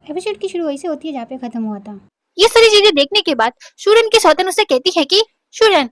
Episode की शुरू वैसे होती है जहाँ पे खत्म हुआ था। ये सारी चीजें देखने के बाद शूरन की सौतन उसे कहती है कि शूरन,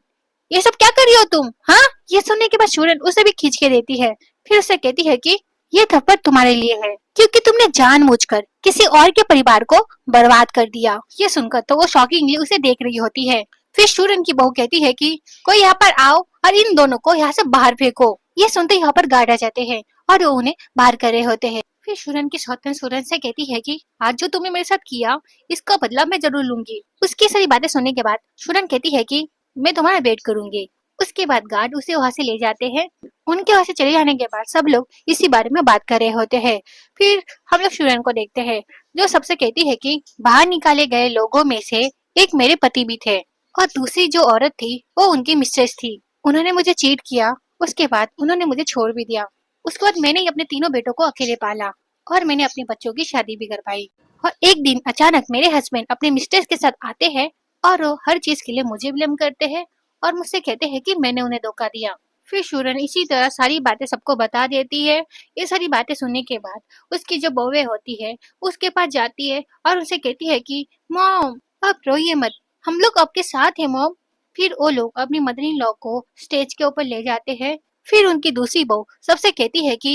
ये सब क्या कर रही हो तुम? हाँ, ये सुनने के बाद शूरन उसे भी खींच के देती है। फिर उसे कहती है कि ये थप्पड़ तुम्हारे लिए है, क्योंकि तुमने जानबूझकर किसी और के परिवार को बर्बाद कर दिया। ये सुनकर तो वो शॉकिंगली उसे देख रही होती है। फिर शूरन की बहू कहती है कि कोई यहाँ पर आओ और इन दोनों को यहाँ से बाहर फेंको। ये सुनते यहाँ पर गार्ड आ जाते हैं और वो उन्हें बाहर कर रहे होते हैं। फिर शूरन की सौतन शूरन से कहती है कि आज जो तुमने मेरे साथ किया, इसका बदला मैं जरूर लूंगी। उसकी सारी बातें सुनने के बाद शूरन कहती है कि मैं तुम्हारा वेट करूंगी। उसके बाद गार्ड उसे वहां से ले जाते हैं। उनके वहां से चले जाने के बाद सब लोग इसी बारे में बात कर रहे होते हैं। फिर हम लोग शूरन को देखते हैं, जो सबसे कहती है कि बाहर निकाले गए लोगों में से एक मेरे पति भी थे और दूसरी जो औरत थी वो उनकी मिस्ट्रेस थी। उन्होंने मुझे चीट किया, उसके बाद उन्होंने मुझे छोड़ भी दिया। उसके बाद मैंने ही अपने तीनों बेटों को अकेले पाला और मैंने अपने बच्चों की शादी भी करवाई। और एक दिन अचानक मेरे हस्बैंड अपने मिस्ट्रेस के साथ आते हैं और वो हर चीज के लिए मुझे ब्लेम करते हैं और मुझसे कहते हैं कि मैंने उन्हें धोखा दिया। फिर शूरन इसी तरह सारी बातें सबको बता देती है। ये सारी बातें सुनने के बाद उसकी जो बहू होती है उसके पास जाती है और उसे कहती है कि मॉम, आप रोइए मत, हम लोग आपके साथ हैं मॉम। फिर वो लोग अपनी मदर इन लॉ को स्टेज के ऊपर ले जाते हैं। फिर उनकी दूसरी बहू सबसे कहती है कि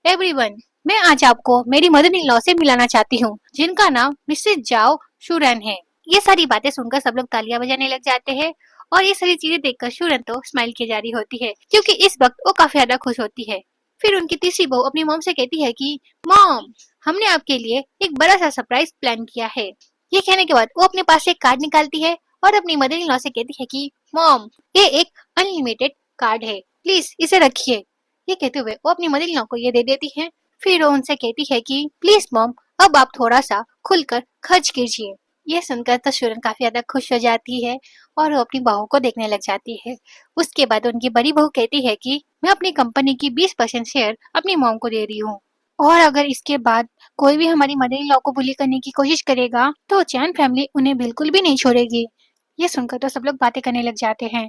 एवरीवन, मैं आज आपको मेरी मदर इन लॉ से मिलाना चाहती हूँ, जिनका नाम मिसेस जाओ शूरन है। ये सारी बातें सुनकर सब लोग तालियां बजाने लग जाते हैं और ये सारी चीजें देखकर शूरन तो स्माइल की जा रही होती है, क्योंकि इस वक्त वो काफी ज्यादा खुश होती है। फिर उनकी तीसरी बहू अपनी मॉम से कहती है कि मॉम, हमने आपके लिए एक बड़ा सा सरप्राइज प्लान किया है। ये कहने के बाद वो अपने पास से एक कार्ड निकालती है और अपनी मदर इन लॉ से कहती है कि मॉम, ये एक अनलिमिटेड कार्ड है, प्लीज इसे रखिए। ये कहते हुए वो अपनी मदर इन लॉ को ये दे देती है। फिर वो उनसे कहती है कि प्लीज मॉम, अब आप थोड़ा सा खुलकर खर्च कीजिए। यह सुनकर तो शूरन काफी ज्यादा खुश हो जाती है और वो अपनी बहू को देखने लग जाती है। उसके बाद उनकी बड़ी बहू कहती है कि मैं अपनी कंपनी की 20% शेयर अपनी मॉम को दे रही हूँ और अगर इसके बाद कोई भी हमारी मदर इन लॉ को बुली करने की कोशिश करेगा तो चैन फैमिली उन्हें बिल्कुल भी नहीं छोड़ेगी। ये सुनकर तो सब लोग बातें करने लग जाते हैं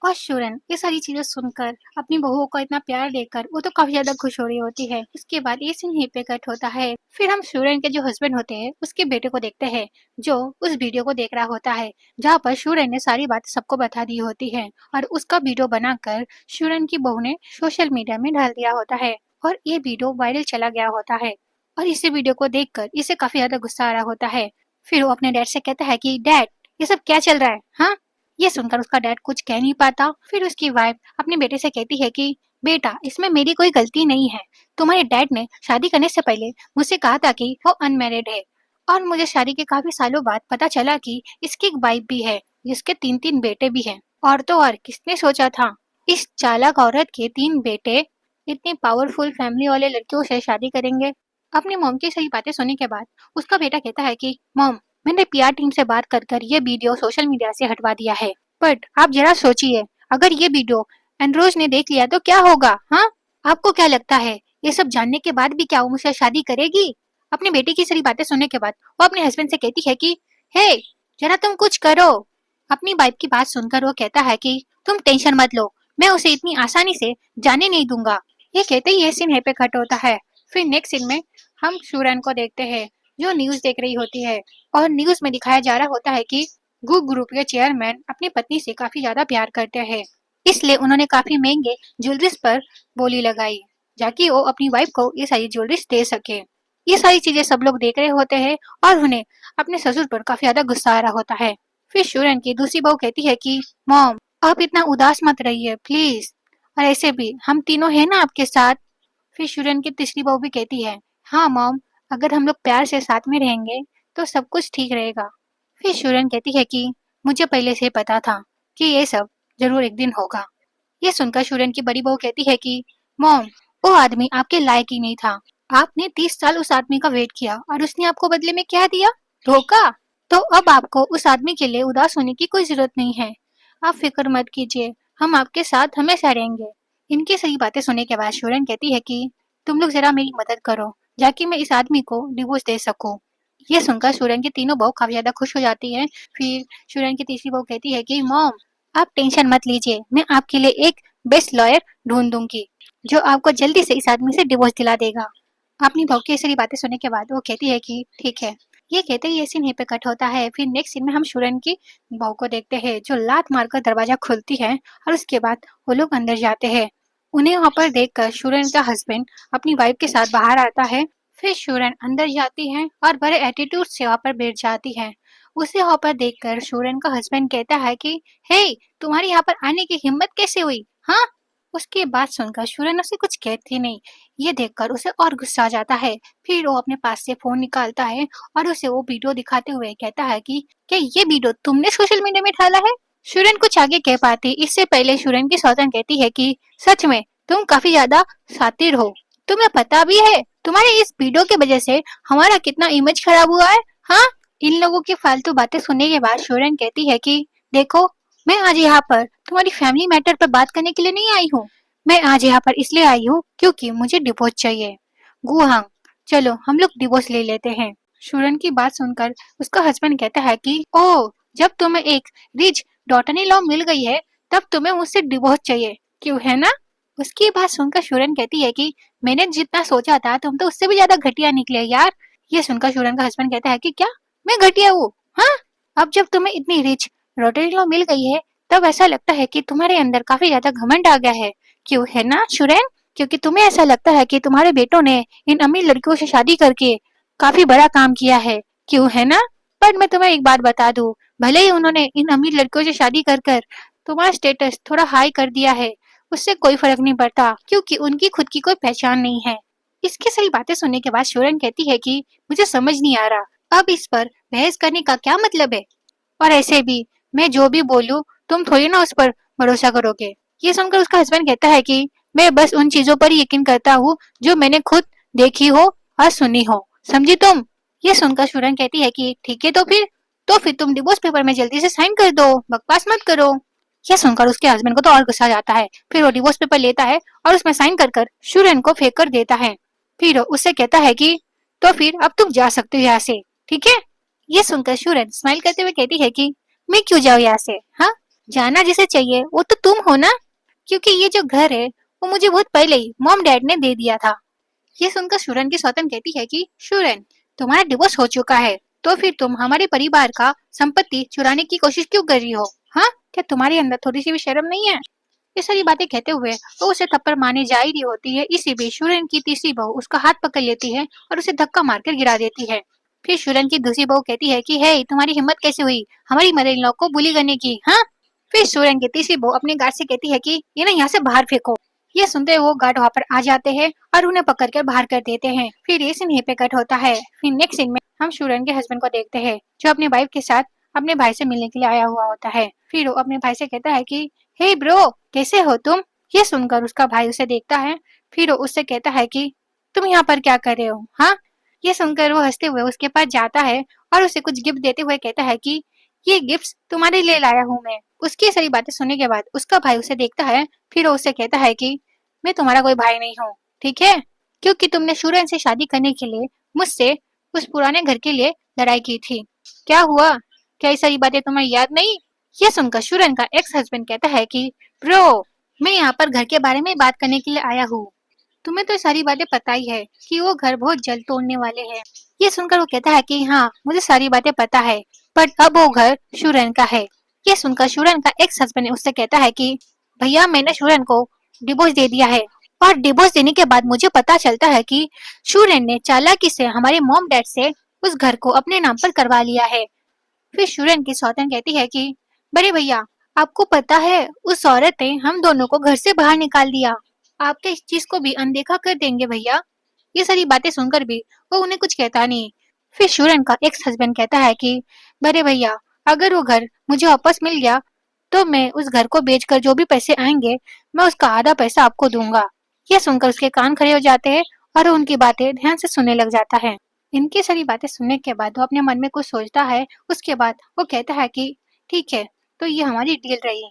और शूरन ये सारी चीजें सुनकर अपनी बहुओं को इतना प्यार देकर वो तो काफी ज्यादा खुश हो रही होती है। इसके बाद ये सीन यहीं पे कट होता है। फिर हम शूरन के जो हस्बैंड होते हैं उसके बेटे को देखते हैं, जो उस वीडियो को देख रहा होता है जहाँ पर शूरन ने सारी बातें सबको बता दी होती है और उसका वीडियो बनाकर शूरन की बहू ने सोशल मीडिया में डाल दिया होता है और ये वीडियो वायरल चला गया होता है। और इसी वीडियो को देखकर इसे काफी ज्यादा गुस्सा आ रहा होता है। फिर वो अपने डैड से कहता है कि डैड, ये सब क्या चल रहा है? हाँ, ये सुनकर उसका डैड कुछ कह नहीं पाता। फिर उसकी वाइफ अपने बेटे से कहती है कि बेटा, इसमें मेरी कोई गलती नहीं है। तुम्हारे डैड ने शादी करने से पहले मुझसे कहा था कि वो अनमैरिड है और मुझे शादी के काफी सालों बाद पता चला कि इसकी एक वाइफ भी है जिसके 3-3 बेटे भी हैं। और तो और किसने सोचा था इस चालाक औरत के 3 बेटे इतनी पावरफुल फैमिली वाले लड़कियों से शादी करेंगे। अपनी मॉम की सही बातें सुनने के बाद उसका बेटा कहता है कि मॉम, मैंने पीआर टीम से बात कर कर ये वीडियो सोशल मीडिया से हटवा दिया है, बट आप जरा सोचिए, अगर ये वीडियो एंड्रोज ने देख लिया तो क्या होगा? हाँ, आपको क्या लगता है ये सब जानने के बाद भी क्या वो मुझसे शादी करेगी? अपने बेटे की सारी बातें सुनने के बाद वो अपने हस्बैंड से कहती है कि हे, जरा तुम कुछ करो। अपनी वाइफ की बात सुनकर वो कहता है कि तुम टेंशन मत लो, मैं उसे इतनी आसानी से जाने नहीं दूंगा। ये कहते ही ये सीन है पे कट होता है। फिर नेक्स्ट सीन में हम शूरन को देखते हैं, जो न्यूज देख रही होती है और न्यूज में दिखाया जा रहा होता है कि गु ग्रुप के चेयरमैन अपनी पत्नी से काफी ज्यादा प्यार करते हैं, इसलिए उन्होंने काफी महंगे ज्वेलरीज पर बोली लगाई ताकि वो अपनी वाइफ को ये सारी ज्वेलरीज दे सके। ये सारी चीजें सब लोग देख रहे होते हैं और उन्हें अपने ससुर पर काफी ज्यादा गुस्सा आ रहा होता है। फिर शूरन की दूसरी बहू कहती है कि मॉम, आप इतना उदास मत रहिए प्लीज, और ऐसे भी हम तीनों हैं ना आपके साथ। फिर शूरन की तीसरी बहू भी कहती है, हाँ मॉम, अगर हम लोग प्यार से साथ में रहेंगे तो सब कुछ ठीक रहेगा। फिर शूरन कहती है कि मुझे पहले से पता था कि ये सब जरूर एक दिन होगा। ये सुनकर शूरन की बड़ी बहू कहती है कि मॉम, वो आदमी आपके लायक ही नहीं था। आपने 30 साल उस आदमी का वेट किया और उसने आपको बदले में क्या दिया? धोखा। तो अब आपको उस आदमी के लिए उदास होने की कोई जरूरत नहीं है। आप फिक्र मत कीजिए, हम आपके साथ हमेशा रहेंगे। इनकी सही बातें सुनने के बाद शूरन कहती है कि तुम लोग जरा मेरी मदद करो जाकि मैं इस आदमी को डिवोर्स दे सकूं। ये सुनकर शूरन की तीनों बहू काफी ज्यादा खुश हो जाती है। फिर शूरन की तीसरी बहू कहती है कि मॉम, आप टेंशन मत लीजिए, मैं आपके लिए एक बेस्ट लॉयर ढूंढ दूंगी जो आपको जल्दी से इस आदमी से डिवोर्स दिला देगा। अपनी बहू की सारी बातें सुनने के बाद वो कहती है कि ठीक है। ये कहते ही ये सीन यहीं पे कट होता है। फिर नेक्स्ट सीन में हम शुरन की बहू को देखते हैं जो लात मारकर दरवाजा खोलती है और उसके बाद वो लोग अंदर जाते हैं। उन्हें वहां पर देखकर शुरन का हस्बैंड अपनी वाइफ के साथ बाहर आता है। फिर शुरन अंदर जाती है और बड़े एटीट्यूड से वहां पर बैठ जाती है। उसे वहां पर देखकर शुरन का हस्बैंड कहता है कि हे, तुम्हारी यहाँ पर आने की हिम्मत कैसे हुई? हाँ। उसकी बात सुनकर शुरन उसे कुछ कहती नहीं। ये देखकर उसे और गुस्सा आ जाता है। फिर वो अपने पास से फोन निकालता है और उसे वो वीडियो दिखाते हुए कहता है कि क्या ये वीडियो तुमने सोशल मीडिया में डाला है? शुरन कुछ आगे कह पाती इससे पहले शुरन की सौतन कहती है कि सच में तुम काफी ज्यादा शातिर हो। तुम्हें पता भी है तुम्हारे इस वीडियो की वजह से हमारा कितना इमेज खराब हुआ है? हाँ। इन लोगों की फालतू बातें सुनने के बाद शुरन कहती है कि देखो, मैं आज यहाँ पर तुम्हारी फैमिली मैटर पर बात करने के लिए नहीं आई हूँ। मैं आज यहाँ पर इसलिए आई हूँ क्योंकि मुझे डिवोर्स चाहिए। गुहांग, चलो हम लोग डिवोर्स ले लेते हैं। शुरन की बात सुनकर उसका हस्बैंड कहता है कि ओह, जब तुम्हें एक रिच डॉटर इन लॉ मिल गई है तब तुम्हें मुझसे डिवोर्स चाहिए, क्यों, है ना? उसकी बात सुनकर शुरन कहती है कि मैंने जितना सोचा था तुम तो उससे भी ज्यादा घटिया निकले यार। ये सुनकर शुरन का हस्बैंड कहता है कि क्या मैं घटिया हूँ? हाँ। अब जब तुम्हें इतनी रिच डॉटर इन लॉ मिल गई है तब ऐसा लगता है कि तुम्हारे अंदर काफी ज्यादा घमंड आ गया है, क्यों, है ना शुरैन? क्योंकि तुम्हें ऐसा लगता है कि तुम्हारे बेटों ने इन अमीर लड़कियों से शादी करके काफी बड़ा काम किया है, क्यों, है ना? पर मैं तुम्हें एक बात बता दूं, भले ही उन्होंने इन अमीर लड़कियों से शादी कर कर तुम्हारा स्टेटस थोड़ा हाई कर दिया है, उससे कोई फर्क नहीं पड़ता क्योंकि उनकी खुद की कोई पहचान नहीं है। इसकी सारी बातें सुनने के बाद शुरैन कहती है कि मुझे समझ नहीं आ रहा अब इस पर बहस करने का क्या मतलब है, और ऐसे भी मैं जो भी बोलूं तुम थोड़ी ना उस पर भरोसा करोगे। ये सुनकर उसका हस्बैंड कहता है कि मैं बस उन चीजों पर ही यकीन करता हूँ जो मैंने खुद देखी हो और सुनी हो, समझी तुम? ये सुनकर शुरन कहती है कि ठीक है, तो फिर तुम डिवोर्स पेपर में जल्दी से साइन कर दो, बकवास मत करो। यह सुनकर उसके हस्बैंड को तो और गुस्सा आ जाता है। फिर वो डिवोर्स पेपर लेता है और उसमें साइन कर कर शुरन को फेंक कर देता है। फिर वो उससे कहता है कि तो फिर अब तुम जा सकते हो यहाँ से, ठीक है? ये सुनकर शुरन स्माइल करते हुए कहती है कि मैं क्यों जाऊँ यहाँ से? हाँ, जाना जिसे चाहिए वो तो तुम हो ना, क्योंकि ये जो घर है वो मुझे बहुत पहले ही मॉम डैड ने दे दिया था। ये सुनकर शुरन की सौतन कहती है कि शुरन, तुम्हारा डिवोर्स हो चुका है तो फिर तुम हमारे परिवार का संपत्ति चुराने की कोशिश क्यों कर रही हो? हाँ, क्या तुम्हारे अंदर थोड़ी सी भी शर्म नहीं है? ये सारी बातें कहते हुए वो उसे थप्पड़ मारने जा ही रही होती है, इसी बीच शुरन की तीसरी बहू उसका हाथ पकड़ लेती है और उसे धक्का मारकर गिरा देती है। फिर शुरन की दूसरी बहू कहती है कि हे, तुम्हारी हिम्मत कैसे हुई हमारी मदर इन लॉ को बुली करने की? हाँ। फिर शुरन की तीसरी बहू अपने गार्ड से कहती है कि इन्हें यहाँ से बाहर फेंको। ये सुनते हुए वो गार्ड वहाँ पर आ जाते हैं और उन्हें पकड़ कर बाहर कर देते हैं। फिर ये सीन यहीं पे कट होता है। फिर नेक्स्ट सीन में हम शुरन के हस्बैंड को देखते हैं जो अपने वाइफ के साथ अपने भाई से मिलने के लिए आया हुआ होता है। फिर वो अपने भाई से कहता है कि हे ब्रो, कैसे हो तुम? ये सुनकर उसका भाई उसे देखता है। फिर वो उससे कहता है कि तुम यहाँ पर क्या कर रहे हो? हाँ। ये सुनकर वो हंसते हुए उसके पास जाता है और उसे कुछ गिफ्ट देते हुए कहता है कि ये गिफ्ट तुम्हारे लिए लाया हूँ मैं। उसकी सारी बातें सुनने के बाद उसका भाई उसे देखता है। फिर वो उसे कहता है कि मैं तुम्हारा कोई भाई नहीं हूँ, ठीक है? क्योंकि तुमने शुरन से शादी करने के लिए मुझसे उस पुराने घर के लिए लड़ाई की थी। क्या हुआ? क्या ये सारी बातें तुम्हें याद नहीं? ये सुनकर शुरन का एक्स हस्बैंड कहता है कि ब्रो, मैं यहाँ पर घर के बारे में बात करने के लिए आया हूँ। तुम्हें तो सारी बातें पता ही है कि वो घर बहुत जल्द तोड़ने वाले हैं। ये सुनकर वो कहता है कि हाँ, मुझे सारी बातें पता है, पर अब वो घर शुरन का है। ये सुनकर शुरन का एक्स हस्बैंड उससे कहता है कि भैया, मैंने शुरन को डिवोर्स दे दिया है और डिवोर्स देने के बाद मुझे पता चलता है कि शुरन ने चालाकी से हमारे मॉम डैड से उस घर को अपने नाम पर करवा लिया है। फिर शुरन की सौतन कहती है कि बड़े भैया, आपको पता है उस औरत ने हम दोनों को घर से बाहर निकाल दिया। आपके इस चीज को भी अनदेखा कर देंगे भैया? ये सारी बातें सुनकर भी वो उन्हें कुछ कहता नहीं। फिर शुरन का एक्स हस्बैंड कहता है कि बड़े भैया, अगर वो घर मुझे वापस मिल गया तो मैं उस घर को बेचकर जो भी पैसे आएंगे मैं उसका आधा पैसा आपको दूंगा। यह सुनकर उसके कान खड़े हो जाते हैं और वो उनकी बातें ध्यान से सुनने लग जाता है। इनकी सारी बातें सुनने के बाद वो अपने मन में कुछ सोचता है। उसके बाद वो कहता है कि ठीक है, तो ये हमारी डील रही।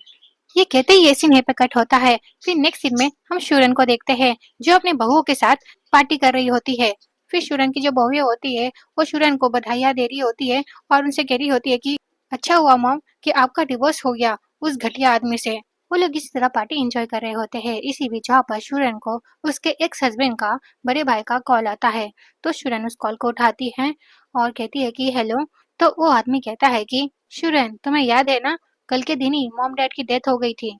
ये कहते ही ये सीन यहीं पे कट होता है। फिर नेक्स्ट सीन में हम शुरन को देखते हैं जो अपने बहुओं के साथ पार्टी कर रही होती है। फिर शुरन की जो बहुएं होती है वो शुरन को बधाइयाँ दे रही होती है और उनसे कह रही होती है कि अच्छा हुआ मॉम कि आपका डिवोर्स हो गया उस घटिया आदमी से। वो लोग इसी तरह पार्टी एंजॉय कर रहे होते हैं। इसी बीच जहाँ पर शुरन को उसके एक्स हस्बैंड का बड़े भाई का कॉल आता है, तो शुरन उस कॉल को उठाती है और कहती है कि हेलो। तो वो आदमी कहता है कि शुरन, तुम्हें याद है ना, कल के दिन ही मॉम डैड की डेथ हो गई थी।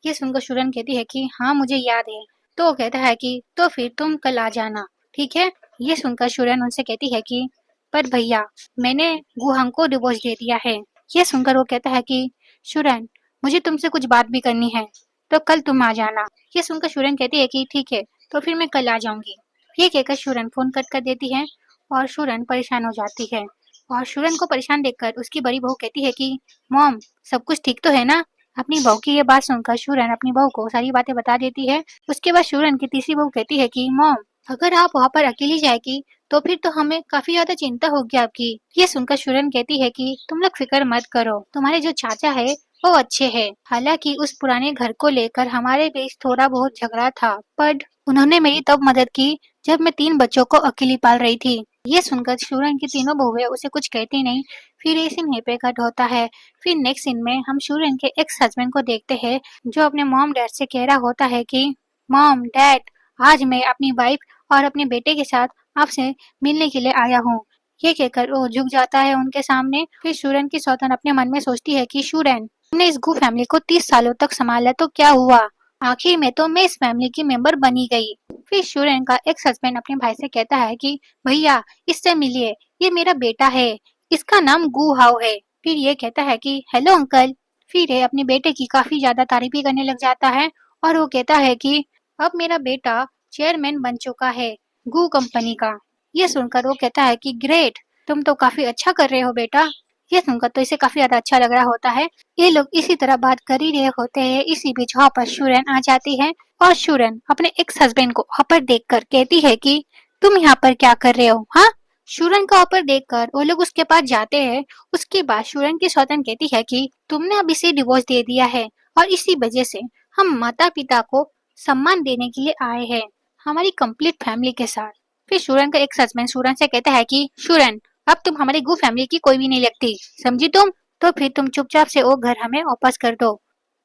ये सुनकर शुरन कहती है कि हाँ मुझे याद है। तो वो कहता है कि तो फिर तुम कल आ जाना, ठीक है। ये सुनकर शुरन उनसे कहती है कि पर भैया, मैंने गुहांग को डिवोर्स दे दिया है। ये सुनकर वो कहता है कि शुरन, मुझे तुमसे कुछ बात भी करनी है, तो कल तुम आ जाना। ये सुनकर शुरन कहती है कि ठीक है, तो फिर मैं कल आ जाऊंगी। ये कहकर शुरन फोन कट कर देती है और शुरन परेशान हो जाती है। और शुरन को परेशान देखकर उसकी बड़ी बहू कहती है कि मॉम, सब कुछ ठीक तो है ना। अपनी बहू की ये बात सुनकर शुरन अपनी बहू को सारी बातें बता देती है। उसके बाद शुरन की तीसरी बहू कहती है कि मॉम, अगर आप वहाँ पर अकेली जाएगी तो फिर तो हमें काफी ज्यादा चिंता होगी आपकी। ये सुनकर शुरन कहती है कि तुम लोग फिक्र मत करो, तुम्हारे जो चाचा है वो अच्छे हैं। हालांकि उस पुराने घर को लेकर हमारे बीच थोड़ा बहुत झगड़ा था, पर उन्होंने मेरी तब मदद की जब मैं 3 बच्चों को अकेली पाल रही थी। ये सुनकर शुरन की तीनों बहुएं उसे कुछ कहती नहीं। फिर ये सीन यहीं पे कट होता है। फिर नेक्स्ट सीन में हम शुरन के एक्स हस्बैंड को देखते हैं, जो अपने मॉम डैड से कह रहा होता है कि मॉम डैड, आज मैं अपनी वाइफ और अपने बेटे के साथ आपसे मिलने के लिए आया हूँ। ये कहकर वो झुक जाता है उनके सामने। फिर शुरन की सौतन अपने मन में सोचती है कि शुरन, तुमने इस गू फैमिली को 30 सालों तक संभाला तो क्या हुआ, आखिर में तो मैं इस फैमिली की मेंबर बनी गई। फिर शुरन का एक्स हस्बैंड अपने भाई से कहता है कि भैया, इससे मिलिए, ये मेरा बेटा है, इसका नाम गू हाउ है। फिर ये कहता है कि हेलो अंकल। फिर ये अपने बेटे की काफी ज्यादा तारीफी करने लग जाता है और वो कहता है कि अब मेरा बेटा चेयरमैन बन चुका है गू कंपनी का। ये सुनकर वो कहता है कि ग्रेट, तुम तो काफी अच्छा कर रहे हो बेटा। ये सुनकर तो इसे काफी ज्यादा अच्छा लग रहा होता है। ये लोग इसी तरह बात कर ही रहे होते हैं। इसी बीच वहाँ पर शुरन आ जाती है और शुरन अपने एक्स हस्बैंड को वहाँ पर देखकर कहती है कि तुम यहाँ पर क्या कर रहे हो, हाँ। शुरन का ऑफर देखकर वो लोग उसके पास जाते हैं। उसके बाद शुरन की सौतन कहती है कि तुमने अब इसे डिवोर्स दे दिया है और इसी वजह से हम माता पिता को सम्मान देने के लिए आए हैं, हमारी कंप्लीट फैमिली के साथ। फिर शुरन का एक हस्बैंड शुरन से कहता है कि शुरन, अब तुम हमारी गु फैमिली की कोई भी नहीं लगती, समझी तुम। तो फिर तुम चुपचाप से वो घर हमें वापस कर दो।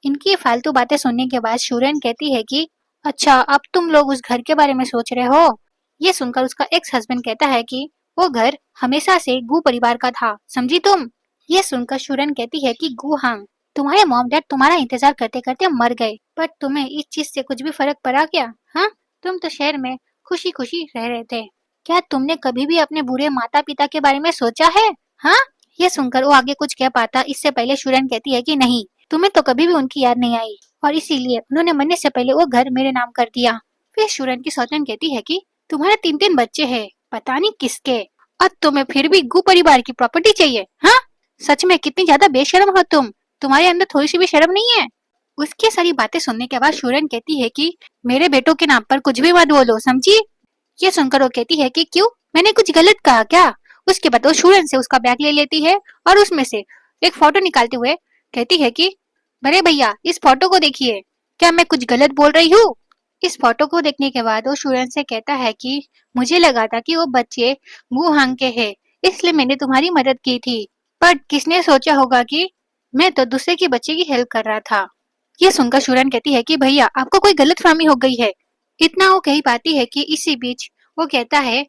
इनकी फालतू बातें सुनने के बाद शुरन कहती है कि अच्छा, अब तुम लोग उस घर के बारे में सोच रहे हो। ये सुनकर उसका एक्स हस्बैंड कहता है कि वो घर हमेशा से गु परिवार का था, समझी तुम। ये सुनकर शुरन कहती है कि गु हांग, तुम्हारे मॉम डैड तुम्हारा इंतजार करते करते मर गए, पर तुम्हें इस चीज से कुछ भी फर्क पड़ा क्या, हाँ। तुम तो शहर में खुशी खुशी रह रहे थे, क्या तुमने कभी भी अपने बुरे माता पिता के बारे में सोचा है, हाँ। ये सुनकर वो आगे कुछ कह पाता इससे पहले शुरन कहती है कि नहीं, तुम्हें तो कभी भी उनकी याद नहीं आई और इसीलिए उन्होंने मरने से पहले वो घर मेरे नाम कर दिया। फिर शुरन की सौतन कहती है कि तुम्हारे 3 बच्चे हैं, पता नहीं किसके, और तुम्हें फिर भी गु परिवार की प्रॉपर्टी चाहिए, हाँ। सच में कितनी ज्यादा बेशर्म हो तुम, तुम्हारे अंदर थोड़ी सी भी शर्म नहीं है। उसकी सारी बातें सुनने के बाद शुरन कहती है कि मेरे बेटों के नाम पर कुछ भी मत बोलो, समझी। ये सुनकर वो कहती है कि क्यों, मैंने कुछ गलत कहा क्या। उसके बाद वो शुरन से उसका बैग ले लेती है और उसमें से एक फोटो निकालते हुए कहती है कि बड़े भैया, इस फोटो को देखिए, क्या मैं कुछ गलत बोल रही हूँ। इस फोटो को देखने के बाद वो शुरन से कहता है कि मुझे लगा था कि वो बच्चे गुहांग के हैं, इसलिए मैंने तुम्हारी मदद की थी, पर किसने सोचा होगा कि मैं तो दूसरे के बच्चे की हेल्प कर रहा था। ये सुनकर शुरन कहती है कि भैया, आपको कोई गलतफहमी हो गई है। इतना वो कही पाती है कि इसी बीच वो कहता है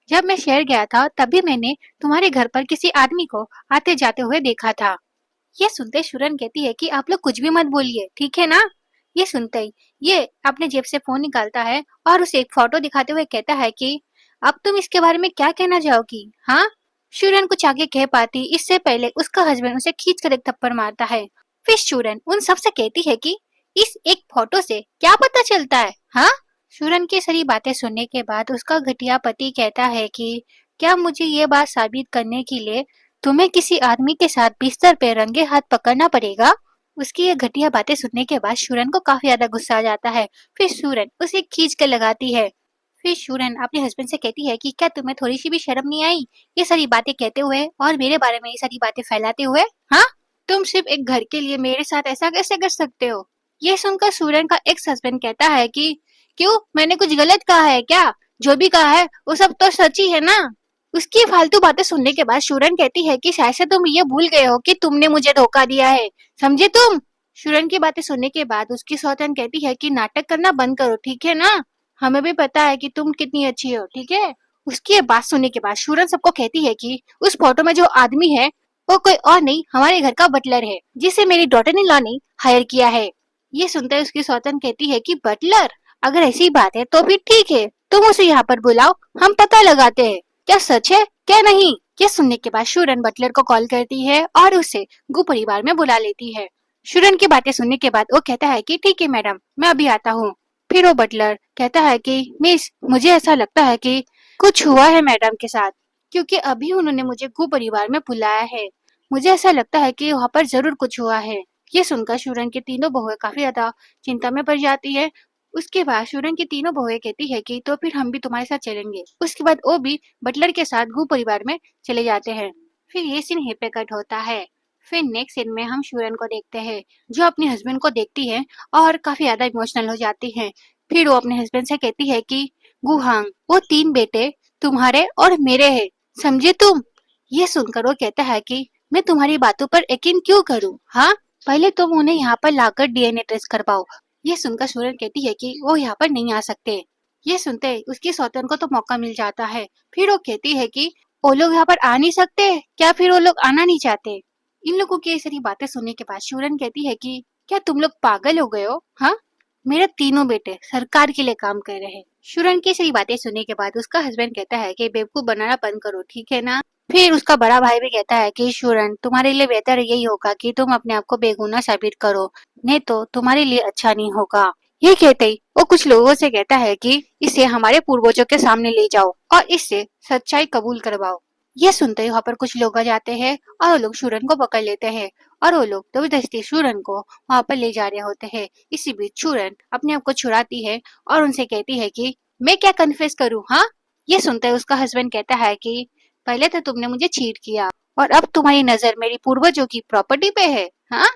जब मैं शहर गया था तभी मैंने तुम्हारे घर पर किसी आदमी को आते जाते हुए देखा था। ये सुनते शुरन कहती है कि आप लोग कुछ भी मत बोलिए, ठीक है ना। ये सुनते ही ये अपने जेब से फोन निकालता है और उसे एक फोटो दिखाते हुए कहता है कि अब तुम इसके बारे में क्या कहना चाहोगी, हाँ। शुरन कुछ आगे कह पाती इससे पहले उसका हस्बैंड उसे खींच कर एक थप्पड़ मारता है। फिर शुरन उन सब से कहती है कि इस एक फोटो से क्या पता चलता है, हाँ। शुरन की सारी बातें सुनने के बाद उसका घटिया पति कहता है कि क्या मुझे ये बात साबित करने के लिए तुम्हें किसी आदमी के साथ बिस्तर पे रंगे हाथ पकड़ना पड़ेगा। उसकी ये घटिया बातें सुनने के बाद शुरन को काफी ज्यादा गुस्सा आ जाता है। फिर शुरन उसे खींच कर लगाती है। फिर शुरन अपने हस्बैंड से कहती है कि क्या तुम्हें थोड़ी सी भी शर्म नहीं आई, ये सारी बातें कहते हुए और मेरे बारे में ये सारी बातें फैलाते हुए, हाँ। तुम सिर्फ एक घर के लिए मेरे साथ ऐसा कैसे कर सकते हो। ये सुनकर शुरन का एक्स हस्बैंड कहता है कि क्यों, मैंने कुछ गलत कहा है क्या, जो भी कहा है वो सब तो सच ही है ना। उसकी फालतू बातें सुनने के बाद शुरन कहती है कि शायद से तुम ये भूल गए हो कि तुमने मुझे धोखा दिया है, समझे तुम। शूरन की बातें सुनने के बाद उसकी सौतन कहती है कि नाटक करना बंद करो, ठीक है ना? हमें भी पता है कि तुम कितनी अच्छी हो, ठीक है? उसकी ये बात सुनने के बाद शूरन सबको कहती है कि उस फोटो में जो आदमी है वो कोई और नहीं, हमारे घर का बटलर है, जिसे मेरी डॉटर इन लॉ ने हायर किया है। ये सुनते उसकी सौतन कहती है कि बटलर, अगर ऐसी बात है तो फिर ठीक है, तुम उसे यहाँ पर बुलाओ, हम पता लगाते हैं क्या सच है क्या नहीं। ये सुनने के बाद शूरन बटलर को कॉल करती है और उसे गु परिवार में बुला लेती है। शूरन की बातें सुनने के बाद वो कहता है कि ठीक है मैडम, मैं अभी आता हूँ। फिर वो बटलर कहता है कि मिस, मुझे ऐसा लगता है कि कुछ हुआ है मैडम के साथ, क्योंकि अभी उन्होंने मुझे गु परिवार में बुलाया है। मुझे ऐसा लगता है कि वहाँ पर जरूर कुछ हुआ है। ये सुनकर शूरन की तीनों बहुएं काफी ज्यादा चिंता में पड़ जाती है। उसके बाद शूरन की तीनों बहुएं कहती है कि तो फिर हम भी तुम्हारे साथ चलेंगे। उसके बाद वो भी बटलर के साथ गु परिवार में चले जाते हैं। फिर ये सीन यहीं पे कट होता है। फिर नेक्स्ट सीन में हम शूरन को देखते हैं, जो अपने हस्बैंड को देखती है और काफी ज्यादा इमोशनल हो जाती है। फिर वो अपने हस्बैंड से कहती है कि गुहांग, वो 3 बेटे तुम्हारे और मेरे हैं, समझे तुम? ये सुनकर वो कहता है कि मैं तुम्हारी बातों पर यकीन क्यों करूं? हाँ, पहले तुम उन्हें यहाँ पर लाकर डीएनए टेस्ट करवाओ। ये सुनकर शूरन कहती है कि वो यहाँ पर नहीं आ सकते। ये सुनते ही उसकी सौतन को तो मौका मिल जाता है। फिर वो कहती है कि वो लोग यहाँ पर आ नहीं सकते क्या? फिर वो लोग आना नहीं चाहते? इन लोगों की ये सारी बातें सुनने के बाद शूरन कहती है कि क्या तुम लोग पागल हो गए हो? हाँ, मेरे तीनों बेटे सरकार के लिए काम कर रहे हैं। शूरन की सही बातें सुनने के बाद उसका हस्बैंड कहता है कि बेवकूफ बनाना बंद करो, ठीक है ना? फिर उसका बड़ा भाई भी कहता है कि शूरन, तुम्हारे लिए बेहतर यही होगा कि तुम अपने आप को बेगुनाह साबित करो, नहीं तो तुम्हारे लिए अच्छा नहीं होगा। ये कहते ही वो कुछ लोगों से कहता है कि इसे हमारे पूर्वजों के सामने ले जाओ और इससे सच्चाई कबूल करवाओ। ये सुनते ही वहाँ पर कुछ लोग आ जाते हैं और वो लोग शूरन को पकड़ लेते हैं और वो लोग जबरदस्ती शूरन को वहाँ पर ले जा रहे होते हैं। इसी बीच शूरन अपने आप को छुड़ाती है और उनसे कहती है कि मैं क्या कन्फेस करूँ? हाँ। ये सुनते ही उसका हस्बैंड कहता है कि पहले तो तुमने मुझे चीट किया और अब तुम्हारी नजर मेरी पूर्वजों की प्रॉपर्टी पे है। हाँ।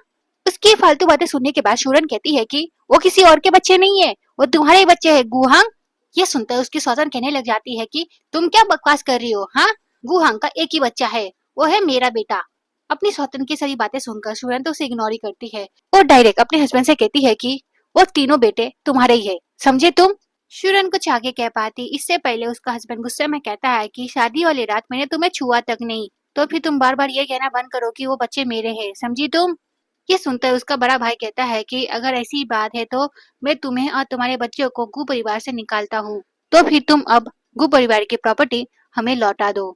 उसकी फालतू बातें सुनने के बाद शूरन कहती है कि वो किसी और के बच्चे नहीं है, वो तुम्हारे ही बच्चे है गुहांग। ये सुनते ही उसकी सौतन कहने लग जाती है कि तुम क्या बकवास कर रही हो? हाँ, गुहांग का एक ही बच्चा है, वो है मेरा बेटा। अपनी सौतन की सारी बातें सुनकर शूरन तो उसे इग्नोर ही करती है और डायरेक्ट अपने हस्बैंड से कहती है कि वो तीनों बेटे तुम्हारे ही है, समझे तुम? शूरन कुछ आगे कह पाती इससे पहले उसका हस्बैंड गुस्से में कहता है कि शादी वाली रात मैंने तुम्हें छुआ तक नहीं, तो फिर तुम बार बार ये कहना बंद करो कि वो बच्चे मेरे हैं, समझी तुम? ये सुनकर उसका बड़ा भाई कहता है कि अगर ऐसी बात है तो मैं तुम्हें और तुम्हारे बच्चों को गु परिवार से निकालता हूँ, तो फिर तुम अब गु परिवार की प्रॉपर्टी हमें लौटा दो।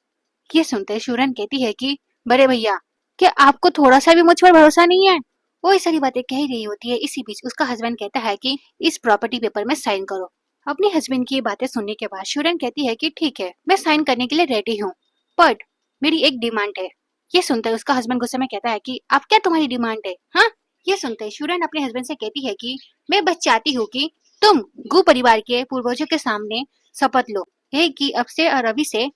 ये सुनते शूरन कहती है कि बड़े भैया, क्या आपको थोड़ा सा भी मुझ पर भरोसा नहीं है? वो ये सारी बातें कह रही होती है। इसी बीच उसका हस्बैंड कहता है कि इस प्रॉपर्टी पेपर में साइन करो। अपने हस्बैंड की ये बातें सुनने के बाद शूरन कहती है कि ठीक है, मैं साइन करने के लिए रेडी हूँ, बट मेरी एक डिमांड है। ये सुनते ही उसका हस्बैंड गुस्से में कहता है कि अब क्या तुम्हारी डिमांड है? हाँ। ये सुनते ही शूरन अपने हस्बैंड से कहती है कि मैं बस चाहती हूँ कि तुम गु परिवार के पूर्वजों के सामने शपथ लो है कि अब से और अभी से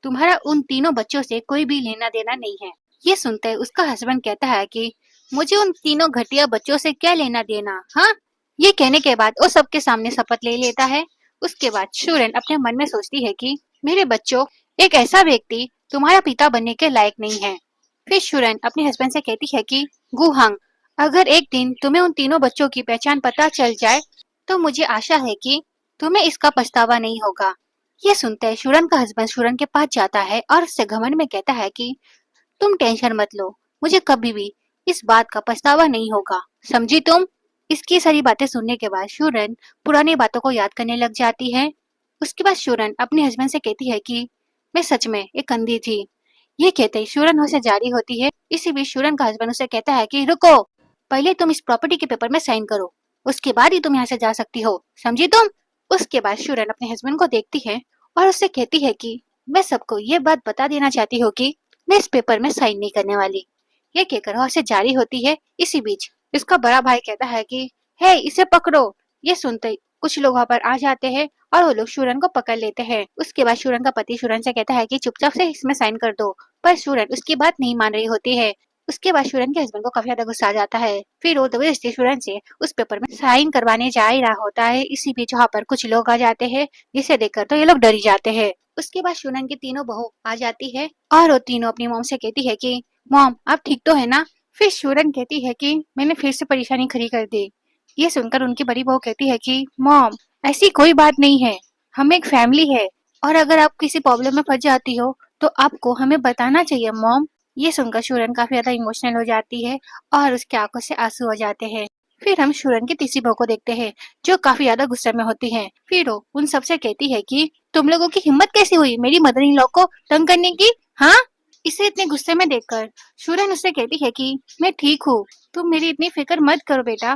तुम्हारा उन तीनों बच्चों से कोई भी लेना देना नहीं है। ये सुनते ही उसका हस्बैंड कहता है कि मुझे उन तीनों घटिया बच्चों से क्या लेना देना? हाँ। ये कहने के बाद वो सबके सामने शपथ ले लेता है। उसके बाद शूरन अपने मन में सोचती है कि मेरे बच्चों, एक ऐसा व्यक्ति तुम्हारा पिता बनने के लायक नहीं है। फिर शूरन अपने हस्बैंड से कहती है कि गुहांग, अगर एक दिन तुम्हें उन तीनों बच्चों की पहचान पता चल जाए तो मुझे आशा है कि तुम्हें इसका पछतावा नहीं होगा। ये सुनते ही शूरन का हस्बैंड शूरन के पास जाता है और उससे घमंड में कहता है कि तुम टेंशन मत लो, मुझे कभी भी इस बात का पछतावा नहीं होगा, समझी तुम? इसकी सारी बातें सुनने के बाद शूरन पुरानी बातों को याद करने लग जाती है। उसके बाद शूरन अपने हस्बैंड से कहती है कि मैं सच में एक अंधी थी। ये कहते ही शूरन उसे जारी होती है। इसी बीच शूरन का हस्बैंड उसे कहता है कि रुको, पहले तुम इस प्रॉपर्टी के पेपर में साइन करो, उसके बाद ही तुम यहाँ से जा सकती हो, समझी तुम? उसके बाद शूरन अपने हस्बैंड को देखती है और उससे कहती है कि मैं सबको ये बात बता देना चाहती हूँ कि मैं इस पेपर में साइन नहीं करने वाली। ये कहकर वहाँ से जारी होती है। इसी बीच इसका बड़ा भाई कहता है कि हे, इसे पकड़ो। ये सुनते ही कुछ लोग वहाँ पर आ जाते हैं और वो लोग शूरन को पकड़ लेते हैं। उसके बाद शूरन का पति शूरन से कहता है कि चुपचाप से इसमें साइन कर दो, पर शूरन उसकी बात नहीं मान रही होती है। उसके बाद शूरन के हस्बैंड को काफी ज्यादा गुस्सा आ जाता है। फिर वो जबरदस्ती शूरन से उस पेपर में साइन करवाने जा ही रहा होता है। इसी बीच वहाँ पर कुछ लोग आ जाते हैं, जिसे देखकर तो ये लोग डर ही जाते हैं। उसके बाद शूरन की तीनों बहू आ जाती है और वो तीनों अपनी मॉम से कहती है कि मॉम, आप ठीक तो है ना? फिर शूरन कहती है कि मैंने फिर से परेशानी खड़ी कर दी। ये सुनकर उनकी बड़ी बहू कहती है कि मॉम, ऐसी कोई बात नहीं है, हम एक फैमिली है, और अगर आप किसी प्रॉब्लम में फंस जाती हो तो आपको हमें बताना चाहिए मॉम। ये सुनकर शूरन काफी ज्यादा इमोशनल हो जाती है और उसके आंखों से आंसू हो जाते हैं। फिर हम शूरन की तीसरी बहू को देखते हैं जो काफी ज्यादा गुस्से में होती है। फिर वो उन सबसे कहती है कि तुम लोगों की हिम्मत कैसी हुई मेरी मदर इन लॉ को तंग करने की, हाँ? इसे इतने गुस्से में देखकर शूरन उससे कहती है कि मैं ठीक हूँ, तुम मेरी इतनी फिक्र मत करो बेटा।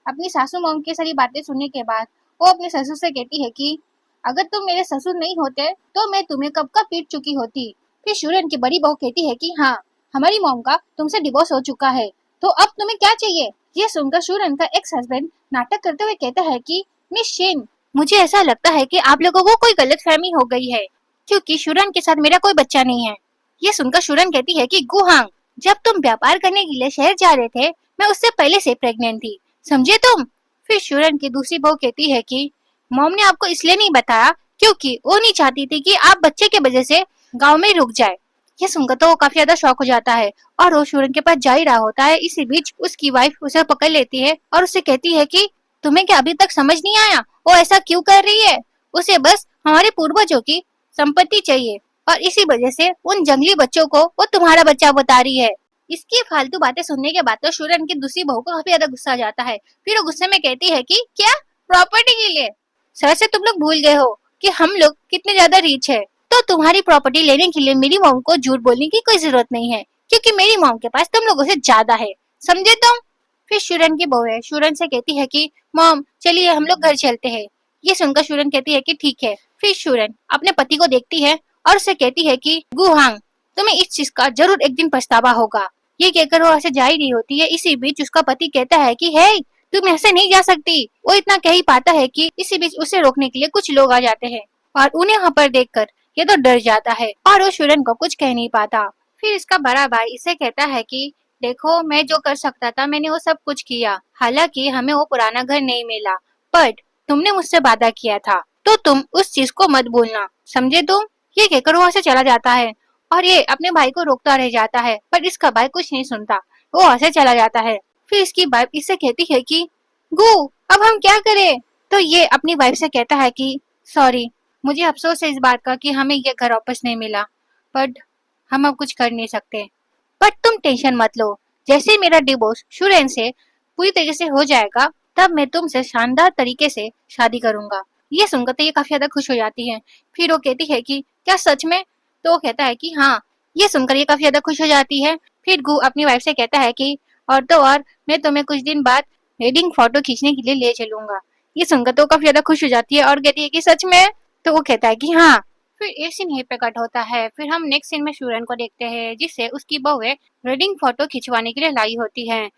अपनी सासू माँ की सारी बातें सुनने के बाद वो अपने ससुर से कहती है कि अगर तुम मेरे ससुर नहीं होते तो मैं तुम्हें कब का पीट चुकी होती। फिर शूरन की बड़ी बहू कहती है कि हाँ, हमारी मॉम का तुमसे डिवोर्स हो चुका है, तो अब तुम्हें क्या चाहिए? ये सुनकर शूरन का एक्स हस्बैंड नाटक करते हुए कहता है कि मिस शेन, मुझे ऐसा लगता है कि आप लोगों को कोई गलतफहमी हो गई है, क्योंकि शूरन के साथ मेरा कोई बच्चा नहीं है। ये सुनकर शूरन कहती है कि गुहांग, जब तुम व्यापार करने के लिए शहर जा रहे थे मैं उससे पहले से प्रेग्नेंट थी, समझे तुम? फिर शूरन की दूसरी बहू कहती है कि मॉम ने आपको इसलिए नहीं बताया क्योंकि वो नहीं चाहती थी कि आप बच्चे के वजह से गांव में रुक जाए। ये सुनकर तो वो काफी ज्यादा शॉक हो जाता है और वो शूरन के पास जा ही रहा होता है। इसी बीच उसकी वाइफ उसे पकड़ लेती है और उससे कहती है कि तुम्हें क्या अभी तक समझ नहीं आया वो ऐसा क्यों कर रही है? उसे बस हमारे पूर्वजों की संपत्ति चाहिए और इसी वजह से उन जंगली बच्चों को वो तुम्हारा बच्चा बता रही है। इसकी फालतू बातें सुनने के बाद तो शूरन की दूसरी बहू को काफी ज्यादा गुस्सा आ जाता है। फिर वो गुस्से में कहती है कि क्या प्रॉपर्टी के लिए? सर से तुम लोग भूल गए हो कि हम लोग कितने ज्यादा रीच है, तो तुम्हारी प्रॉपर्टी लेने के लिए मेरी मॉम को झूठ बोलने की कोई जरूरत नहीं है क्योंकि मेरी मॉम के पास तुम लोगों से ज्यादा है, समझे तुम? फिर शूरन की बहू है शूरन से कहती है कि मॉम चलिए हम लोग घर चलते हैं। ये सुनकर शूरन कहती है कि ठीक है। फिर शूरन अपने पति को देखती है और उसे कहती है कि गुहांग, तुम्हें इस चीज का जरूर एक दिन पछतावा होगा। ये कहकर वो ऐसे जा ही रही होती है। इसी बीच उसका पति कहता है कि हे, तुम ऐसे नहीं जा सकती। वो इतना कह ही पाता है कि इसी बीच उसे रोकने के लिए कुछ लोग आ जाते हैं और उन्हें वहाँ पर देखकर ये तो डर जाता है और वो शूरन को कुछ कह नहीं पाता। फिर इसका बड़ा भाई इसे कहता है कि देखो, मैं जो कर सकता था मैंने वो सब कुछ किया, हालांकि हमें वो पुराना घर नहीं मिला, पर तुमने मुझसे वादा किया था तो तुम उस चीज को मत भूलना, समझे तुम? ये कहकर वो वहाँ से चला जाता है और ये अपने भाई को रोकता रह जाता है पर इसका भाई कुछ नहीं सुनता, वो वहाँ से चला जाता है। फिर इसकी वाइफ इससे कहती है कि गु, अब हम क्या करें? तो ये अपनी वाइफ से कहता है कि सॉरी, मुझे अफसोस है इस बात का कि हमें ये घर वापस नहीं मिला, बट हम अब कुछ कर नहीं सकते। बट तुम टेंशन मत लो, जैसे मेरा डिवोर्स शूरन से पूरी तरीके से हो जाएगा तब मैं तुमसे शानदार तरीके से शादी करूंगा। ये सुनकर तो ये काफी ज्यादा खुश हो जाती है। फिर वो कहती है कि क्या सच में? तो वो कहता है कि हाँ। ये सुनकर ये काफी ज्यादा खुश हो जाती है। फिर गु अपनी वाइफ से कहता है कि और तो और मैं तुम्हें कुछ दिन बाद वेडिंग फोटो खींचने के लिए ले चलूंगा। ये सुनकर तो काफी ज्यादा खुश हो जाती है और कहती है कि सच में? तो वो कहता है कि हाँ। फिर एक सीन यहीं पे कट होता है। फिर हम नेक्स्ट सीन में शूरन को देखते हैं जिससे उसकी बहू वेडिंग फोटो खिंचवाने के लिए लाई होती है,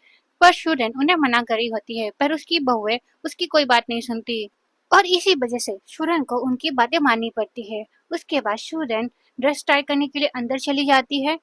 पर शूरन उन्हें मना करी होती है, पर उसकी बहू उसकी कोई बात नहीं सुनती और इसी वजह से शूरन को उनकी बातें माननी पड़ती है। उसके बाद शूरन ड्रेस ट्राई करने के लिए अंदर चली जाती है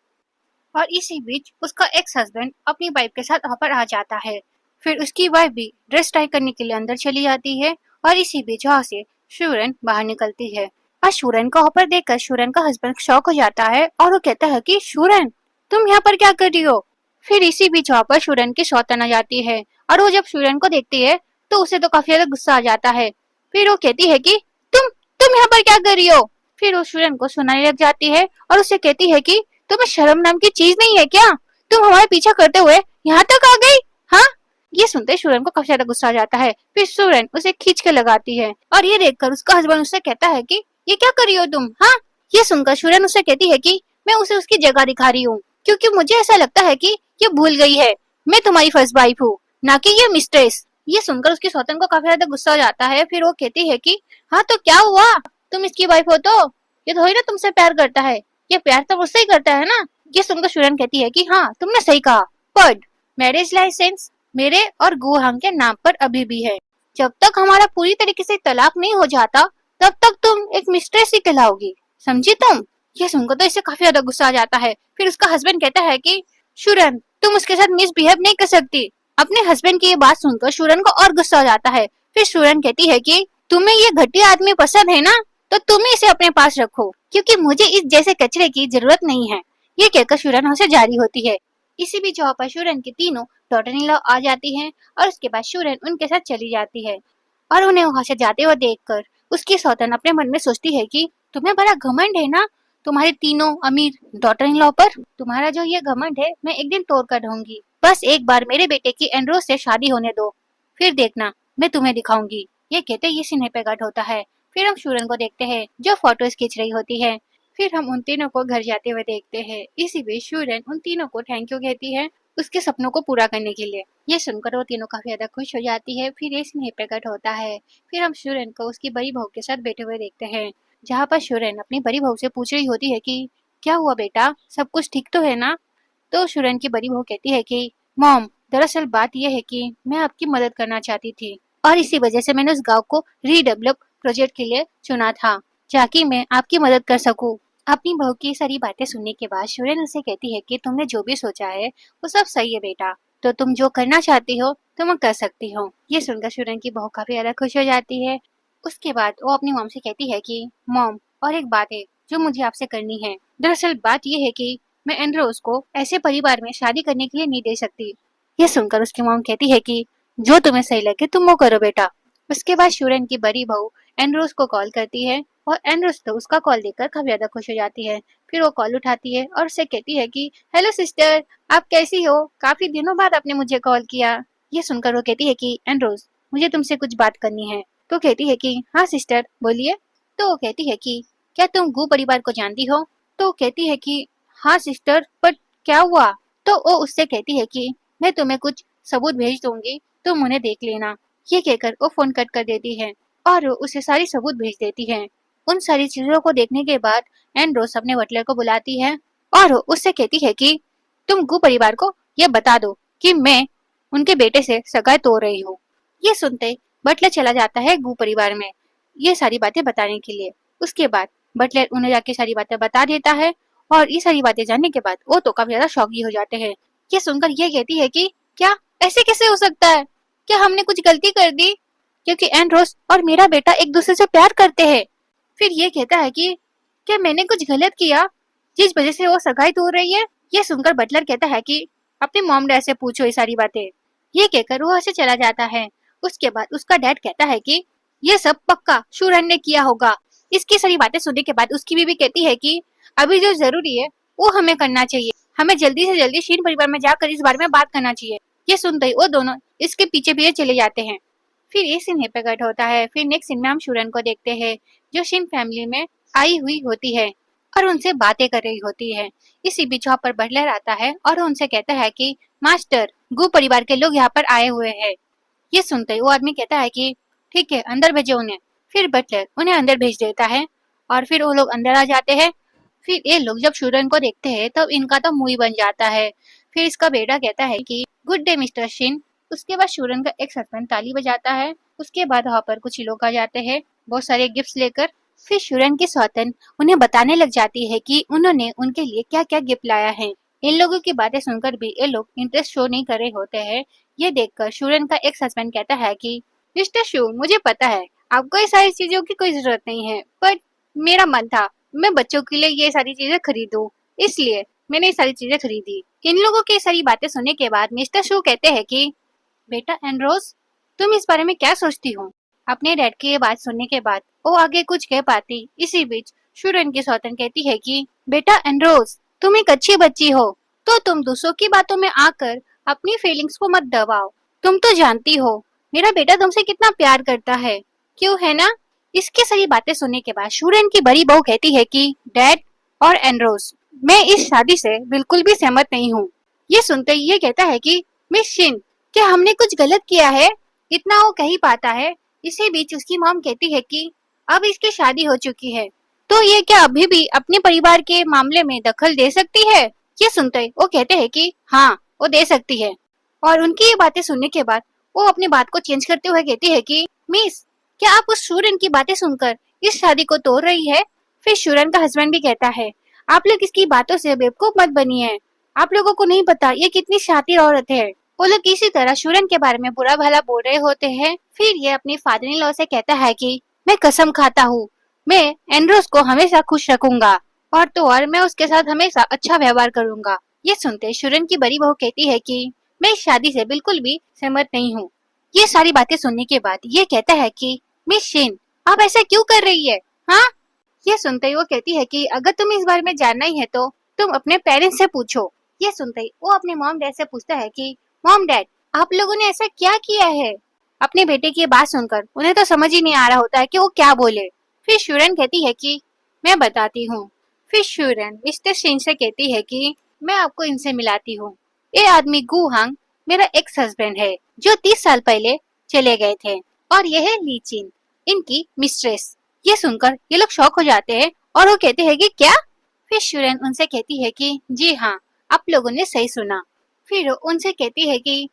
और इसी बीच उसका एक्स हस्बैंड अपनी वाइफ के साथ वहाँ पर आ जाता है। फिर उसकी वाइफ भी ड्रेस ट्राई करने के लिए अंदर चली जाती है और इसी बीच वहाँ से शूरन बाहर निकलती है और शूरन को वहाँ पर देखकर शूरन का हस्बैंड शॉक हो जाता है और वो कहता है कि शूरन, तुम यहाँ पर क्या कर रही हो? फिर इसी बीच वहाँ पर शूरन की सौतन आ जाती है और वो जब शूरन को देखती है तो उसे तो काफी ज्यादा गुस्सा आ जाता है। फिर वो कहती है कि तुम यहाँ पर क्या कर रही हो? फिर वो शूरन को सुनाने लग जाती है और उसे कहती है कि तुम्हें शर्म नाम की चीज नहीं है क्या? तुम हमारे पीछा करते हुए यहाँ तक आ गई, हाँ? ये सुनते शूरन को काफी ज्यादा गुस्सा आ जाता है। फिर शूरन उसे खींच के लगाती है और ये देखकर उसका हस्बैंड उससे कहता है कि ये क्या कर रही हो तुम, हाँ? ये सुनकर शूरन उससे कहती है कि मैं उसे उसकी जगह दिखा रही हूँ क्योंकि मुझे ऐसा लगता है कि ये भूल गई है मैं तुम्हारी फर्स्ट वाइफ हूँ, ना कि ये मिस्ट्रेस। ये सुनकर उसकी सौतन को काफी ज्यादा गुस्सा आ जाता है। फिर वो कहती है कि हाँ तो क्या हुआ, तुम इसकी वाइफ हो तो ये थोड़ी ना तुमसे प्यार करता है, ये प्यार तो मुझसे ही करता है ना। ये सुनकर शूरन कहती है कि हाँ तुमने सही कहा, पर मैरिज लाइसेंस मेरे और गुहांग के नाम पर अभी भी है। जब तक हमारा पूरी तरीके से तलाक नहीं हो जाता तब तक तुम एक मिस्ट्रेस ही कहलाओगी, समझी तुम? ये सुनकर तो इसे काफी ज्यादा गुस्सा आ जाता है। फिर उसका हस्बैंड कहता है कि शूरन, तुम उसके साथ मिसबिहेव नहीं कर सकती। अपने हस्बैंड की ये बात सुनकर शूरन को और गुस्सा आ जाता है। फिर शूरन कहती है कि तुम्हें ये घटिया आदमी पसंद है ना, तो तुम ही इसे अपने पास रखो क्योंकि मुझे इस जैसे कचरे की जरूरत नहीं है। ये कहकर शूरन वहाँ से जारी होती है। इसी बीच वहाँ पर शूरन की तीनों डॉटर इन लॉ आ जाती हैं और उसके बाद शूरन उनके साथ चली जाती है। और उन्हें वहां से जाते हुए देखकर उसकी सौतन अपने मन में सोचती है कि तुम्हें बड़ा घमंड है ना तुम्हारे तीनों अमीर डॉटर इन लॉ पर। तुम्हारा जो ये घमंड है मैं एक दिन तोड़ कर रहूंगी। बस एक बार मेरे बेटे की एंड्रोस से शादी होने दो, फिर देखना मैं तुम्हें दिखाऊंगी। ये कहते ये सीने पे कट होता है। फिर हम शूरन को देखते हैं जो फोटोज खींच रही होती है। फिर हम उन तीनों को घर जाते हुए देखते हैं। इसी बीच शूरन उन तीनों को थैंक यू कहती है उसके सपनों को पूरा करने के लिए। ये सुनकर वो तीनों काफी ज्यादा खुश हो जाती है। फिर ये सीन प्रकट होता है। फिर हम शूरन को उसकी बड़ी बहू के साथ बैठे हुए देखते हैं, जहाँ पर शूरन अपनी बड़ी बहू से पूछ रही होती है कि क्या हुआ बेटा, सब कुछ ठीक तो है ना। तो शूरन की बड़ी बहू कहती है कि मॉम, दरअसल बात यह है कि मैं आपकी मदद करना चाहती थी और इसी वजह से मैंने उस गांव को रीडेवलप प्रोजेक्ट के लिए चुना था, ताकि मैं आपकी मदद कर सकूं। अपनी बहू की सारी बातें सुनने के बाद शूरन उसे कहती है कि तुमने जो भी सोचा है वो सब सही है बेटा, तो तुम जो करना चाहती हो तुम कर सकती हो। ये सुनकर शूरन की बहू काफी ज्यादा खुश हो जाती है। उसके बाद वो अपनी मॉम से कहती है कि मॉम, और एक बात है जो मुझे आपसे करनी है। दरअसल बात यह है कि मैं एंड्रोस को ऐसे परिवार में शादी करने के लिए नहीं दे सकती। ये सुनकर उसकी मॉम कहती है कि जो तुम्हें सही लगे तुम वो करो बेटा। उसके बाद शूरन की बड़ी बहू एंड्रोस को कॉल करती है और एंड्रोस तो उसका कॉल देखकर काफी ज्यादा खुश हो जाती है। फिर वो कॉल उठाती है और उससे कहती है कि हेलो सिस्टर, आप कैसी हो, काफी दिनों बाद आपने मुझे कॉल किया। ये सुनकर वो कहती है कि एंड्रोस, मुझे तुमसे कुछ बात करनी है। तो कहती है कि हाँ सिस्टर बोलिए। तो वो कहती है कि क्या तुम गू परिवार को जानती हो। तो कहती है कि हाँ सिस्टर, पर क्या हुआ। तो वो उससे कहती है कि मैं तुम्हें कुछ सबूत भेज दूंगी, तुम उन्हें देख लेना। ये कहकर वो फोन कट कर देती है और वो उसे सारी सबूत भेज देती है। उन सारी चीजों को देखने के बाद एंड्रोस अपने बटलर को बुलाती है और वो उससे कहती है कि तुम गू परिवार को ये बता दो कि मैं उनके बेटे से सगाई तोड़ रही हूँ। ये सुनते बटलर चला जाता है गू परिवार में ये सारी बातें बताने के लिए। उसके बाद बटलर उन्हें जाके सारी बातें बता देता है और ये सारी बातें जानने के बाद वो तो काफी ज्यादा शॉकी हो जाते हैं। ये सुनकर ये कहती है कि क्या ऐसे कैसे हो सकता है, क्या हमने कुछ गलती कर दी, क्योंकि एंड्रोस और मेरा बेटा एक दूसरे से प्यार करते हैं। फिर ये कहता है कि क्या मैंने कुछ गलत किया जिस वजह से वो सगाई तोड़ रही है। ये सुनकर बटलर कहता है कि अपनी मॉम डैड से पूछो ये सारी बातें। ये कहकर वो ऐसे चला जाता है। उसके बाद उसका डैड कहता है कि ये सब पक्का शूरन ने किया होगा। इसकी सारी बातें सुनने के बाद उसकी बीवी कहती है कि अभी जो जरूरी है वो हमें करना चाहिए, हमें जल्दी से जल्दी शीन परिवार में जाकर इस बारे में बात करना चाहिए। ये सुनते ही वो दोनों इसके पीछे पीछे चले जाते हैं। फिर ये सीन पे कट होता है। फिर नेक्स्ट सीन में हम शूरन को देखते हैं जो शिन फैमिली में आई हुई होती है और उनसे बातें कर रही होती है। इसी बीच वहाँ पर बटलर आता है और उनसे कहता है कि मास्टर, गु परिवार के लोग यहाँ पर आए हुए हैं। ये सुनते ही वो आदमी कहता है कि ठीक है अंदर भेजो उन्हें। फिर बटलर उन्हें अंदर भेज देता है और फिर वो लोग अंदर आ जाते हैं। फिर ये लोग जब शूरन को देखते हैं तब इनका तो मुंह ही बन जाता है। फिर इसका बेटा कहता है कि गुड डे मिस्टर शिन। उसके बाद शूरन का एक हस्बैंड ताली बजाता है। उसके बाद वहाँ पर कुछ लोग आ जाते हैं बहुत सारे गिफ्ट्स लेकर। फिर शूरन की सौतन उन्हें बताने लग जाती है कि उन्होंने उनके लिए क्या क्या गिफ्ट लाया है। इन लोगों की बातें सुनकर भी ये लोग इंटरेस्ट शो नहीं कर रहे होते हैं। ये देखकर शूरन का एक हस्बैंड कहता है कि मिस्टर शू, मुझे पता है आपको ये सारी चीजों की कोई जरूरत नहीं है, पर मेरा मन था मैं बच्चों के लिए ये सारी चीजें खरीदूं, इसलिए मैंने ये सारी चीजें खरीदी। इन लोगों की सारी बातें सुनने के बाद मिस्टर शू कहते हैं कि बेटा एंड्रोस, तुम इस बारे में क्या सोचती हो। अपने डैड की ये बात सुनने के बाद वो आगे कुछ कह पाती। इसी बीच शूरन की सौतन कहती है कि बेटा एंड्रोस, तुम एक अच्छी बच्ची हो, तो तुम दूसरों की बातों में आकर अपनी फीलिंग्स को मत दबाओ। तुम तो जानती हो मेरा बेटा तुमसे कितना प्यार करता है, क्यों है ना। इसकी सारी बातें सुनने के बाद शूरन की बड़ी बहू कहती है कि डैड और एंड्रोस, मैं इस शादी से बिल्कुल भी सहमत नहीं हूँ। ये सुनते ही ये कहता है कि मिस शिन, क्या हमने कुछ गलत किया है। इतना वो कह ही पाता है। इसी बीच उसकी मॉम कहती है कि अब इसकी शादी हो चुकी है, तो ये क्या अभी भी अपने परिवार के मामले में दखल दे सकती है। ये सुनते ही वो कहते हैं कि हाँ वो दे सकती है। और उनकी ये बातें सुनने के बाद वो अपनी बात को चेंज करते हुए कहती है कि मिस, क्या आप उस शूरन की बातें सुनकर इस शादी को तोड़ रही है। फिर शूरन का हस्बैंड भी कहता है आप लोग इसकी बातों से बेवकूफ मत बनिए, आप लोगों को नहीं पता ये कितनी शातिर औरत है। वो लोग इसी तरह शूरन के बारे में बुरा भला बोल रहे होते हैं। फिर ये अपनी फादर इन लॉ से कहता है कि मैं कसम खाता हूँ मैं एंड्रोस को हमेशा खुश रखूंगा और तो और मैं उसके साथ हमेशा अच्छा व्यवहार करूंगा। ये सुनते शुरन की बड़ी बहू कहती है कि मैं इस शादी से बिल्कुल भी सहमत नहीं हूँ। ये सारी बातें सुनने के बाद ये कहता है कि मिस शिन, आप ऐसा क्यों कर रही है? हाँ, ये सुनते ही वो कहती है कि अगर तुम्हें इस बारे में जानना ही है तो तुम अपने पेरेंट्स से पूछो। ये सुनते ही वो अपने मॉम डैड से पूछता है कि मॉम डैड, आप लोगों ने ऐसा क्या किया है? अपने बेटे की ये बात सुनकर उन्हें तो समझ ही नहीं आ रहा होता है कि वो क्या बोले। फिर शुरन कहती है कि मैं बताती हूँ। फिर शुरन मिस्टर सिंह से कहती है कि मैं आपको इनसे मिलाती हूँ। ये आदमी गू हांग मेरा एक्स हस्बैंड है जो 30 साल पहले चले गए थे, और यह है ली चिन, इनकी मिस्ट्रेस। ये सुनकर ये लोग शॉक हो जाते हैं और वो कहते हैं कि क्या? फिर शुरन उनसे कहती है कि जी हाँ, आप लोगों ने सही सुना। फिर वो उनसे कहती है कि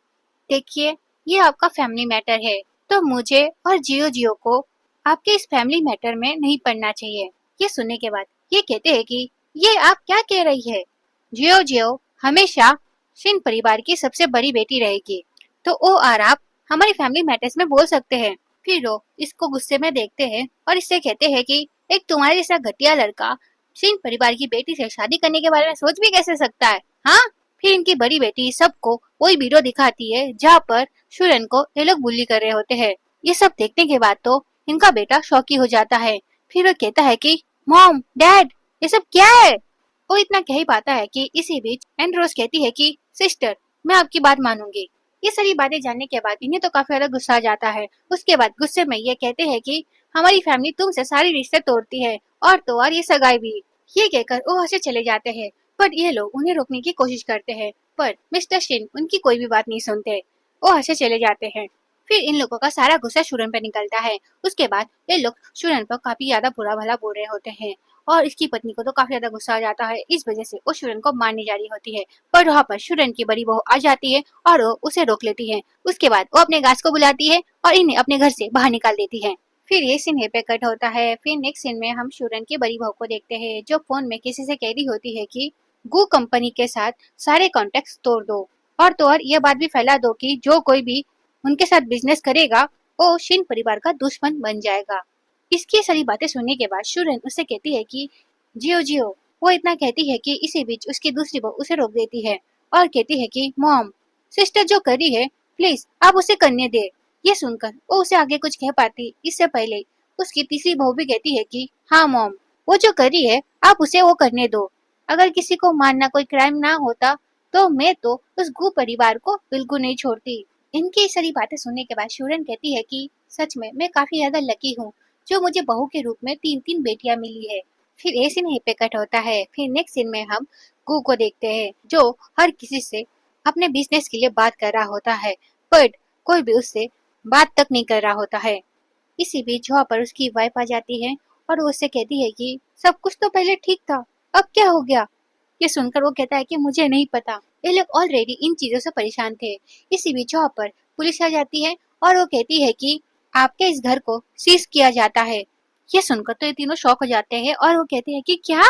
देखिए, ये आपका फैमिली मैटर है, तो मुझे और जियो जियो को आपके इस फैमिली मैटर में नहीं पड़ना चाहिए। ये सुनने के बाद ये कहते हैं कि ये आप क्या कह रही है? जियो जियो हमेशा शिन परिवार की सबसे बड़ी बेटी रहेगी, तो ओ और आप हमारी फैमिली मैटर्स में बोल सकते हैं। फिर वो इसको गुस्से में देखते हैं और इससे कहते हैं कि एक तुम्हारे जैसा घटिया लड़का शिन परिवार की बेटी से शादी करने के बारे में सोच भी कैसे सकता है? हाँ। फिर इनकी बड़ी बेटी सबको वही वीडियो दिखाती है जहाँ पर शुरन को ये लोग बुली कर रहे होते हैं। ये सब देखने के बाद तो इनका बेटा शौकी हो जाता है। फिर वो कहता है कि मॉम डैड, ये सब क्या है? वो इतना कह ही पाता है कि इसी बीच एंड्रोस कहती है कि सिस्टर, मैं आपकी बात मानूंगी। ये सारी बातें जानने के बाद इन्हें तो काफी ज्यादा गुस्सा आ जाता है। उसके बाद गुस्से में ये कहते हैं कि हमारी फैमिली तुमसे सारी रिश्ते तोड़ती है, और तो और ये सगाई भी। ये कहकर वो वहाँ से चले जाते हैं, पर ये लोग उन्हें रोकने की कोशिश करते हैं, पर मिस्टर शिन उनकी कोई भी बात नहीं सुनते। वो वहाँ से चले जाते हैं। फिर इन लोगों का सारा गुस्सा शुरन पे निकलता है। उसके बाद ये लोग शुरन पर काफी ज्यादा बुरा भला बोल रहे होते हैं, और इसकी पत्नी को तो काफी ज्यादा गुस्सा आ जाता है। इस वजह से वो शुरन को मारने जा रही होती है, पर वहाँ पर शुरन की बड़ी बहू आ जाती है और वो उसे रोक लेती है। उसके बाद वो अपने गार्ड्स को बुलाती है और इन्हें अपने घर से बाहर निकाल देती है। फिर ये सीन यहीं पे कट होता है। फिर नेक्स्ट सीन में हम शुरन की बड़ी बहू को देखते हैं जो फोन में किसी से कह रही होती है कि गू कंपनी के साथ सारे कॉन्टेक्ट तोड़ दो, और तो और ये बात भी फैला दो कि जो कोई भी उनके साथ बिजनेस करेगा वो शिन परिवार का दुश्मन बन जाएगा। इसकी सारी बातें सुनने के बाद शुरन उससे कहती है कि जियो जियो। वो इतना कहती है कि इसी बीच उसकी दूसरी बहू उसे रोक देती है और कहती है कि मॉम, सिस्टर जो कर रही है प्लीज आप उसे करने दे। ये सुनकर वो उसे आगे कुछ कह पाती इससे पहले उसकी तीसरी बहू भी कहती है कि हाँ मॉम, वो जो कर रही है आप उसे वो करने दो। अगर किसी को मारना कोई क्राइम ना होता तो मैं तो उस गू परिवार को बिल्कुल नहीं छोड़ती। इनकी ये सारी बातें सुनने के बाद शुरन कहती है कि सच में मैं काफी ज्यादा लकी हूँ जो मुझे बहू के रूप में 3-3 बेटियां मिली है। फिर ये सीन यहीं पे कट होता है। फिर नेक्स्ट सीन में हम गू को देखते हैं जो हर किसी से अपने बिजनेस के लिए बात कर रहा होता है, बट कोई भी उससे बात तक नहीं कर रहा होता है। इसी बीच वहाँ पर उसकी वाइफ आ जाती है और वो उससे कहती है कि सब कुछ तो पहले ठीक था, अब क्या हो गया? ये सुनकर वो कहता है कि मुझे नहीं पता, ये लोग ऑलरेडी इन चीजों से परेशान थे। इसी बीच वहाँ पर पुलिस आ जाती है और वो कहती है कि आपके इस घर को सीज किया जाता है। ये सुनकर तो ये तीनों शॉक हो जाते हैं और वो कहते हैं कि क्या?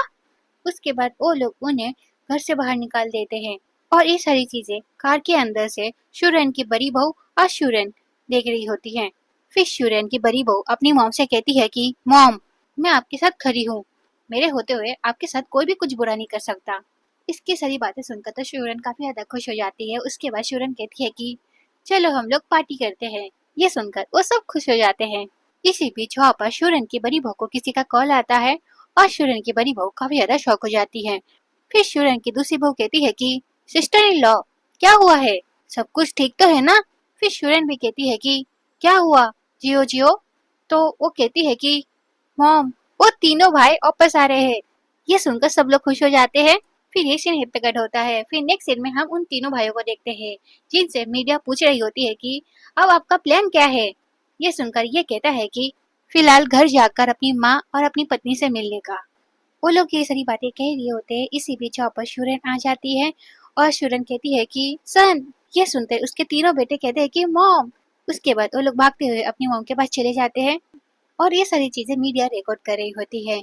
उसके बाद वो लोग उन्हें घर से बाहर निकाल देते हैं, और ये सारी चीजें कार के अंदर से शुरन की बड़ी बहू और शुरन देख रही होती हैं। फिर शुरन की बड़ी बहू अपनी मॉम से कहती है कि मॉम, मैं आपके साथ खड़ी हूँ, मेरे होते हुए आपके साथ कोई भी कुछ बुरा नहीं कर सकता। इसकी सारी बातें सुनकर तो शुरन काफी ज्यादा खुश हो जाती है। उसके बाद शुरन कहती है कि चलो हम लोग पार्टी करते हैं। ये सुनकर वो सब खुश हो जाते हैं। इसी बीच वहाँ पर शुरन की बड़ी बहू को किसी का कॉल आता है और शुरन की बड़ी बहू काफी ज्यादा शॉक हो जाती है। फिर शुरन की दूसरी बहू कहती है कि सिस्टर इन लॉ, क्या हुआ है? सब कुछ ठीक तो है ना? फिर शुरन भी कहती है कि क्या हुआ जियो जियो? तो वो कहती है कि मॉम, वो तीनों भाई वापस आ रहे हैं। ये सुनकर सब लोग खुश हो जाते हैं। फिर ये सीन हिप्पिकट होता है। फिर नेक्स्ट सीन में हम उन तीनों भाइयों को देखते हैं जिनसे मीडिया पूछ रही होती है कि अब आपका प्लान क्या है? ये सुनकर ये कहता है कि फिलहाल घर जाकर अपनी माँ और अपनी पत्नी से मिलने का। वो लोग ये सारी बातें कह रहे होते हैं। इसी बीच वहाँ पर शुरन आ जाती है और शुरन कहती है कि सन। ये सुनते उसके तीनों बेटे कहते हैं कि मॉम। उसके बाद वो लोग भागते हुए अपनी मॉम के पास चले जाते हैं और ये सारी चीजें मीडिया रिकॉर्ड कर रही होती है।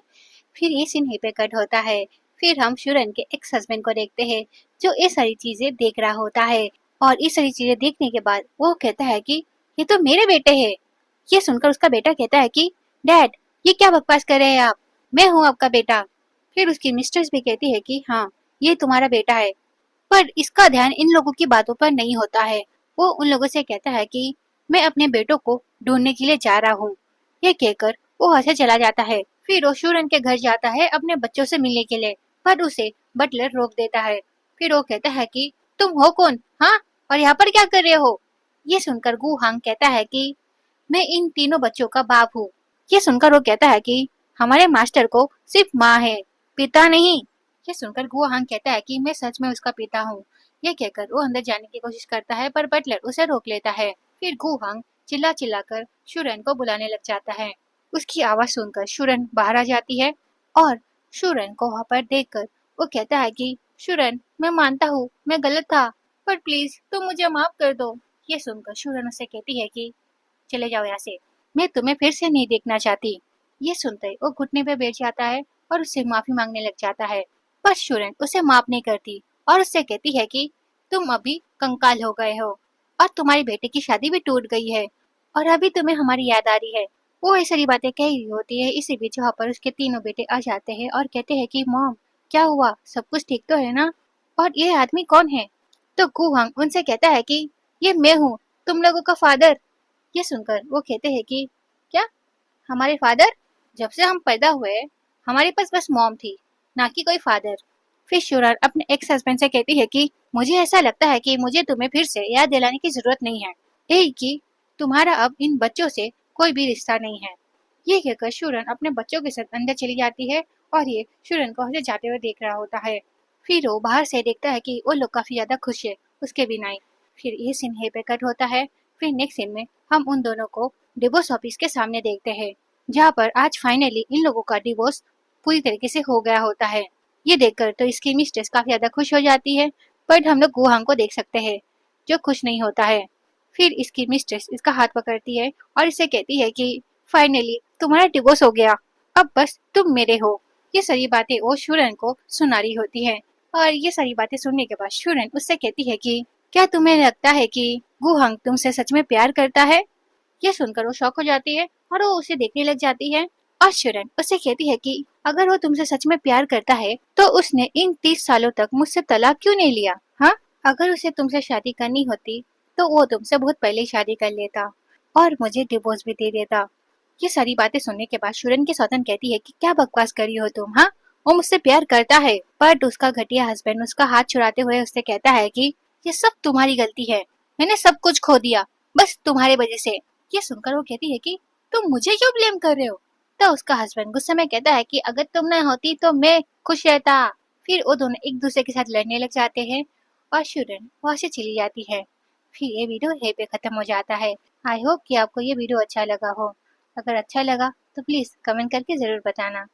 फिर ये सीन यहीं पे कट होता है। फिर हम शुरन के एक्स हस्बैंड को देखते हैं जो ये सारी चीजें देख रहा होता है, और ये सारी चीजें देखने के बाद वो कहता है कि ये तो मेरे बेटे हैं। ये सुनकर उसका बेटा कहता है कि डैड, ये क्या बकवास कर रहे हैं आप, मैं हूँ आपका बेटा। फिर उसकी मिस्ट्रेस भी कहती है कि हाँ, ये तुम्हारा बेटा है। पर इसका ध्यान इन लोगों की बातों पर नहीं होता है। वो उन लोगों से कहता है कि मैं अपने बेटों को ढूंढने के लिए जा रहा हूँ। ये कहकर वो वहाँ से चला जाता है। फिर वो शूरन के घर जाता है अपने बच्चों से मिलने के लिए, पर उसे बटलर रोक देता है। फिर वो कहता है कि तुम हो कौन, हाँ, और यहाँ पर क्या कर रहे हो? ये सुनकर गु हांग कहता है कि मैं इन तीनों बच्चों का बाप हूँ। ये सुनकर वो कहता है कि हमारे मास्टर को सिर्फ माँ है, पिता नहीं। ये सुनकर गु हांग कहता है कि मैं सच में उसका पिता हूँ। ये कहकर वो अंदर जाने की कोशिश करता है, पर बटलर उसे रोक लेता है। फिर गु हांग चिल्ला चिल्लाकर शुरन को बुलाने लग जाता है। उसकी आवाज सुनकर शुरन बाहर आ जाती है और शुरन को वहां पर देखकर वो कहता है कि शुरन, मैं मानता हूँ मैं गलत था, पर प्लीज तुम मुझे माफ कर दो। ये सुनकर शुरन उसे कहती है कि चले जाओ यहाँ से, मैं तुम्हें फिर से नहीं देखना चाहती। ये सुनते ही वो घुटने पे बैठ जाता है और उससे माफी मांगने लग जाता है, पर शुरन उसे माफ नहीं करती और उससे कहती है कि तुम अभी कंकाल हो गए हो और तुम्हारी बेटे की शादी भी टूट गई है और अभी तुम्हें हमारी याद आ रही है। वो ये सारी बातें कह रही होती है, इसी बीच वहाँ पर उसके तीनों बेटे आ जाते हैं और कहते हैं कि मॉम, क्या हुआ, सब कुछ ठीक तो है ना, और ये आदमी कौन है? तो गु हंग उनसे कहता है कि ये मैं हूँ, तुम लोगों का फादर। ये सुनकर वो कहते हैं कि क्या, हमारे फादर? जब से हम पैदा हुए हमारे पास बस मॉम थी, ना कि कोई फादर। फिर शुरन अपने एक्स हस्बैंड से कहती है कि मुझे ऐसा लगता है कि मुझे तुम्हें फिर से याद दिलाने की जरूरत नहीं है, यही कि तुम्हारा अब इन बच्चों से कोई भी रिश्ता नहीं है। ये कहकर शुरन अपने बच्चों के साथ अंदर चली जाती है और ये शुरन को हंसे जाते हुए देख रहा होता है। फिर वो बाहर से देखता है कि वो लोग काफी ज्यादा खुश है उसके बिना ही। फिर ये सीन यहीं पे कट होता है। फिर नेक्स्ट सीन में हम उन दोनों को डिवोर्स ऑफिस के सामने देखते हैं, जहाँ पर आज फाइनली इन लोगों का डिवोर्स पूरी तरीके से हो गया होता है। ये देखकर तो इसकी मिस्ट्रेस काफी ज्यादा खुश हो जाती है, बट हम लोग गुहांग को देख सकते हैं जो खुश नहीं होता है। फिर इसकी मिस्ट्रेस इसका हाथ पकड़ती है और इसे कहती है कि फाइनली तुम्हारा डिवोर्स हो गया, अब बस तुम मेरे हो। ये सारी बातें वो शुरन को सुना रही होती है और ये सारी बातें सुनने के बाद शुरन उससे कहती है कि क्या तुम्हें लगता है कि गुहांग तुमसे सच में प्यार करता है? ये सुनकर वो शॉक हो जाती है और वो उसे देखने लग जाती है और शुरन उससे कहती है कि अगर वो तुमसे सच में प्यार करता है तो उसने इन 30 सालों तक मुझसे तलाक क्यों नहीं लिया? हाँ, अगर उसे तुमसे शादी करनी होती तो वो तुमसे बहुत पहले ही शादी कर लेता और मुझे डिवोर्स भी दे देता। ये सारी बातें सुनने के बाद शुरन की सौतन कहती है कि क्या बकवास कर रही हो तुम, हाँ, वो मुझसे प्यार करता है। बट उसका घटिया हस्बैंड उसका हाथ छुड़ाते हुए उससे कहता है कि ये सब तुम्हारी गलती है, मैंने सब कुछ खो दिया बस तुम्हारे वजह से। ये सुनकर वो कहती है कि तुम मुझे क्यों ब्लेम कर रहे हो? तो उसका हस्बैंड गुस्से में कहता है कि अगर तुम न होती तो मैं खुश रहता। फिर वो दोनों एक दूसरे के साथ लड़ने लग जाते हैं और शुरन वहां से चली जाती है। फिर ये वीडियो यहीं पे खत्म हो जाता है। आई होप कि आपको ये वीडियो अच्छा लगा हो। अगर अच्छा लगा तो प्लीज कमेंट करके जरूर बताना।